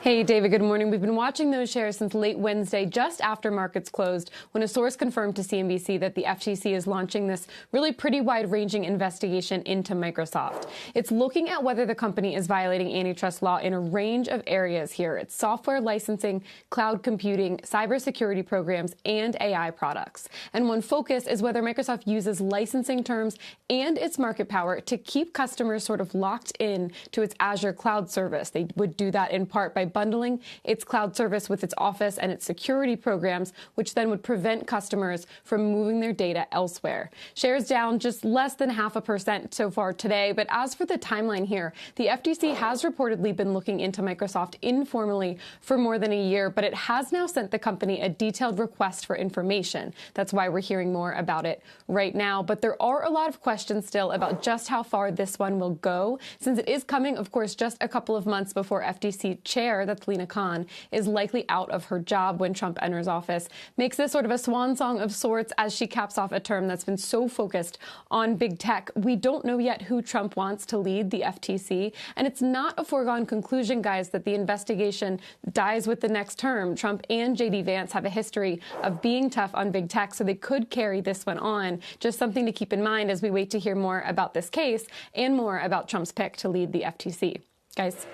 Hey, David, good morning. We've been watching those shares since late Wednesday, just after markets closed, when a source confirmed to CNBC that the FTC is launching this really pretty wide-ranging investigation into Microsoft. It's looking at whether the company is violating antitrust law in a range of areas here. It's software licensing, cloud computing, cybersecurity programs, and AI products. And one focus is whether Microsoft uses licensing terms and its market power to keep customers sort of locked in to its Azure cloud service. They would do that in part by bundling its cloud service with its Office and its security programs, which then would prevent customers from moving their data elsewhere. Shares down just less than 0.5% so far today. But as for the timeline here, the FTC has reportedly been looking into Microsoft informally for more than a year, but it has now sent the company a detailed request for information. That's why we're hearing more about it right now. But there are a lot of questions still about just how far this one will go, since it is coming, of course, just a couple of months before FTC chair, that's Lina Khan, is likely out of her job when Trump enters office. Makes this sort of a swan song of sorts as she caps off a term that's been so focused on big tech. We don't know yet who Trump wants to lead the FTC, and it's not a foregone conclusion, guys, that the investigation dies with the next term. Trump and J.D. Vance have a history of being tough on big tech, so they could carry this one on. Just something to keep in mind as we wait to hear more about this case and more about Trump's pick to lead the FTC. Guys.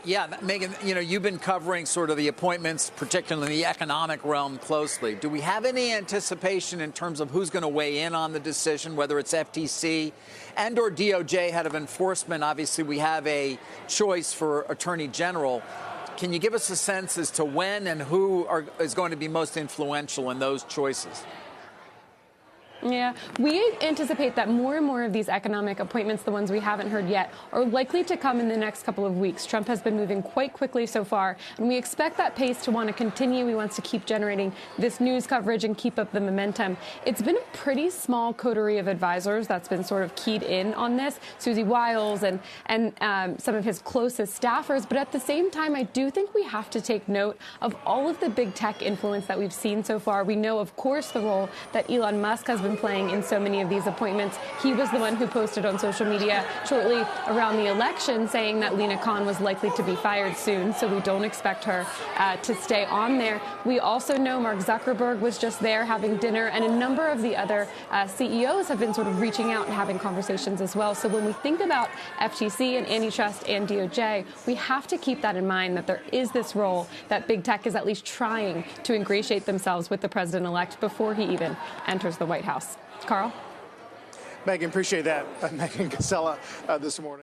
Yeah, Megan, you've been covering sort of the appointments, particularly in the economic realm, closely. Do we have any anticipation in terms of who's going to weigh in on the decision, whether it's FTC and or DOJ, head of enforcement? Obviously, we have a choice for Attorney General. Can you give us a sense as to when and who is going to be most influential in those choices? Yeah, we anticipate that more and more of these economic appointments, the ones we haven't heard yet, are likely to come in the next couple of weeks. Trump has been moving quite quickly so far, and we expect that pace to want to continue. He wants to keep generating this news coverage and keep up the momentum. It's been a pretty small coterie of advisors that's been sort of keyed in on this, Susie Wiles and some of his closest staffers. But at the same time, I do think we have to take note of all of the big tech influence that we've seen so far. We know, of course, the role that Elon Musk has been playing in so many of these appointments. He was the one who posted on social media shortly around the election saying that Lina Khan was likely to be fired soon, so we don't expect her to stay on there. We also know Mark Zuckerberg was just there having dinner, and a number of the other CEOs have been sort of reaching out and having conversations as well. So when we think about FTC and antitrust and DOJ, we have to keep that in mind, that there is this role that big tech is at least trying to ingratiate themselves with the president-elect before he even enters the White House. Carl? Megan, appreciate that. Megan Cassella this morning.